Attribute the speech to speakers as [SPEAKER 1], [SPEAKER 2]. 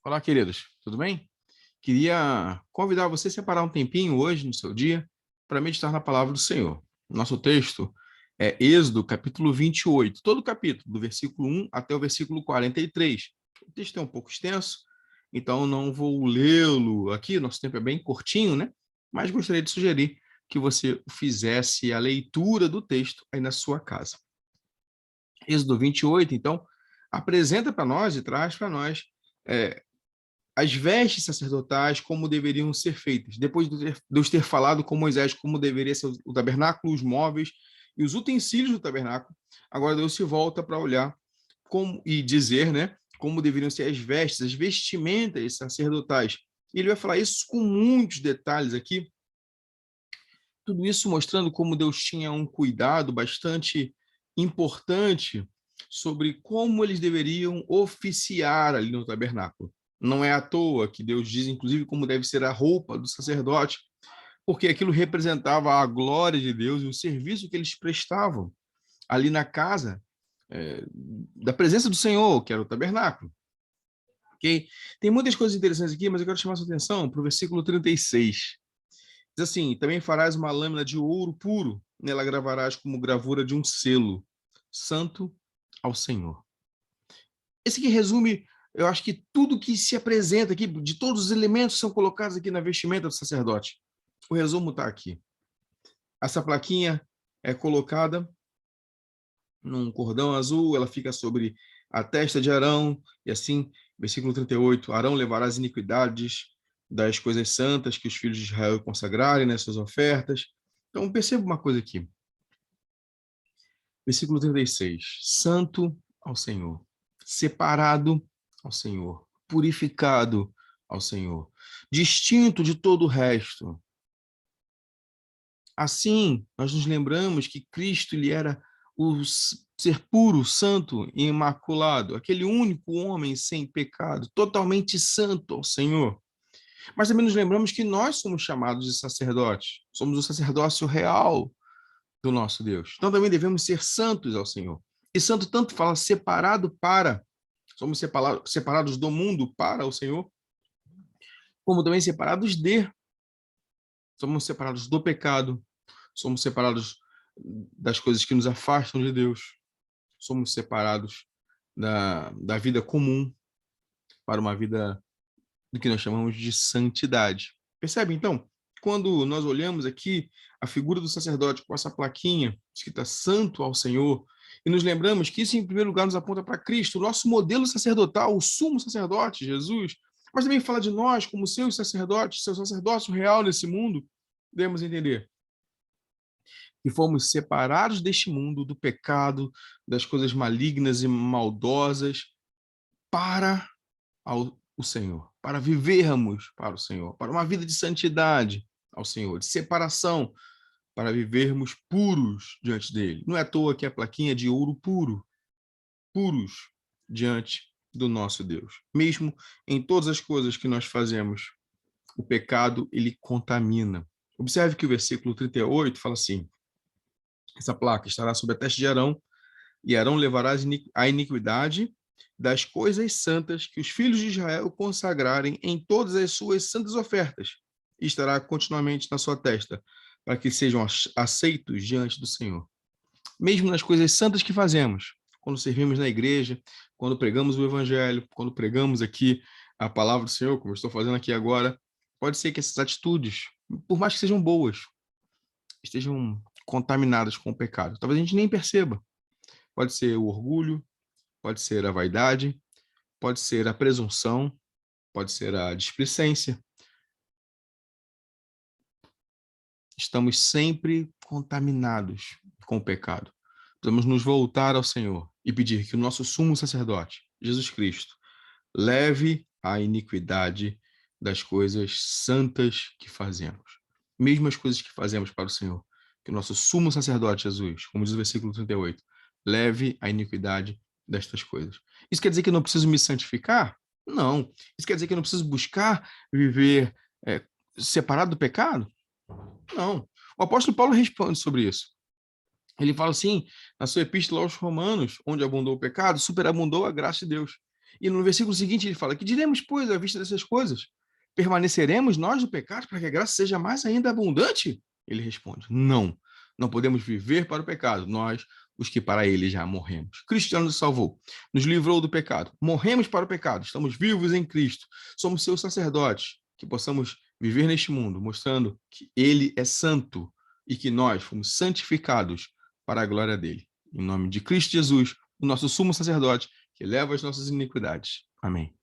[SPEAKER 1] Olá, queridos, tudo bem? Queria convidar você a separar um tempinho hoje no seu dia para meditar na palavra do Senhor. Nosso texto é Êxodo, capítulo 28, todo o capítulo, do versículo 1 até o versículo 43. O texto é um pouco extenso, então não vou lê-lo aqui, nosso tempo é bem curtinho, né? Mas gostaria de sugerir que você fizesse a leitura do texto aí na sua casa. Êxodo 28, então, apresenta para nós e traz para nós é, as vestes sacerdotais, como deveriam ser feitas. Depois de Deus ter falado com Moisés como deveria ser o tabernáculo, os móveis e os utensílios do tabernáculo, agora Deus se volta para olhar como, e dizer, né, como deveriam ser as vestes, as vestimentas sacerdotais. E ele vai falar isso com muitos detalhes aqui, tudo isso mostrando como Deus tinha um cuidado bastante importante sobre como eles deveriam oficiar ali no tabernáculo. Não é à toa que Deus diz, inclusive, como deve ser a roupa do sacerdote, porque aquilo representava a glória de Deus e o serviço que eles prestavam ali na casa da presença do Senhor, que era o tabernáculo. Okay? Tem muitas coisas interessantes aqui, mas eu quero chamar a sua atenção para o versículo 36. Diz assim: também farás uma lâmina de ouro puro, nela gravarás como gravura de um selo, santo ao Senhor. Esse aqui resume, eu acho que tudo que se apresenta aqui, de todos os elementos que são colocados aqui na vestimenta do sacerdote. O resumo está aqui. Essa plaquinha é colocada num cordão azul, ela fica sobre a testa de Arão, e assim, versículo 38, Arão levará as iniquidades das coisas santas que os filhos de Israel consagrarem nas suas ofertas. Então, perceba uma coisa aqui. Versículo 36, santo ao Senhor, separado ao Senhor, purificado ao Senhor, distinto de todo o resto. Assim, nós nos lembramos que Cristo ele era o ser puro, santo e imaculado, aquele único homem sem pecado, totalmente santo ao Senhor. Mas também nos lembramos que nós somos chamados de sacerdotes, somos o sacerdócio real do nosso Deus. Então também devemos ser santos ao Senhor. E santo tanto fala separado para, somos separados do mundo para o Senhor, como também separados de, somos separados do pecado, somos separados das coisas que nos afastam de Deus, somos separados da vida comum para uma vida do que nós chamamos de santidade. Percebe, então? Quando nós olhamos aqui a figura do sacerdote com essa plaquinha escrita santo ao Senhor, e nos lembramos que isso, em primeiro lugar, nos aponta para Cristo, o nosso modelo sacerdotal, o sumo sacerdote, Jesus, mas também fala de nós como seus sacerdotes, seu sacerdócio real nesse mundo, devemos entender que fomos separados deste mundo, do pecado, das coisas malignas e maldosas, para o Senhor, para vivermos para o Senhor, para uma vida de santidade ao Senhor, de separação, para vivermos puros diante dele. Não é à toa que a plaquinha é de ouro puro, puros diante do nosso Deus. Mesmo em todas as coisas que nós fazemos, o pecado, ele contamina. Observe que o versículo 38 fala assim: essa placa estará sob a testa de Arão, e Arão levará a iniquidade das coisas santas que os filhos de Israel consagrarem em todas as suas santas ofertas, e estará continuamente na sua testa, para que sejam aceitos diante do Senhor. Mesmo nas coisas santas que fazemos, quando servimos na igreja, quando pregamos o evangelho, quando pregamos aqui a palavra do Senhor, como eu estou fazendo aqui agora, pode ser que essas atitudes, por mais que sejam boas, estejam contaminadas com o pecado. Talvez a gente nem perceba. Pode ser o orgulho, pode ser a vaidade, pode ser a presunção, pode ser a displicência. Estamos sempre contaminados com o pecado. Precisamos nos voltar ao Senhor e pedir que o nosso sumo sacerdote, Jesus Cristo, leve a iniquidade das coisas santas que fazemos. Mesmo as coisas que fazemos para o Senhor. Que o nosso sumo sacerdote, Jesus, como diz o versículo 38, leve a iniquidade destas coisas. Isso quer dizer que eu não preciso me santificar? Não. Isso quer dizer que eu não preciso buscar viver separado do pecado? Não. O apóstolo Paulo responde sobre isso. Ele fala assim, na sua epístola aos Romanos, onde abundou o pecado, superabundou a graça de Deus. E no versículo seguinte ele fala: que diremos, pois, à vista dessas coisas? Permaneceremos nós no pecado para que a graça seja mais ainda abundante? Ele responde: não, não podemos viver para o pecado, nós, os que para ele já morremos. Cristo já nos salvou, nos livrou do pecado. Morremos para o pecado, estamos vivos em Cristo, somos seus sacerdotes, que possamos viver neste mundo, mostrando que ele é santo e que nós fomos santificados para a glória dele. Em nome de Cristo Jesus, o nosso sumo sacerdote, que leva as nossas iniquidades. Amém.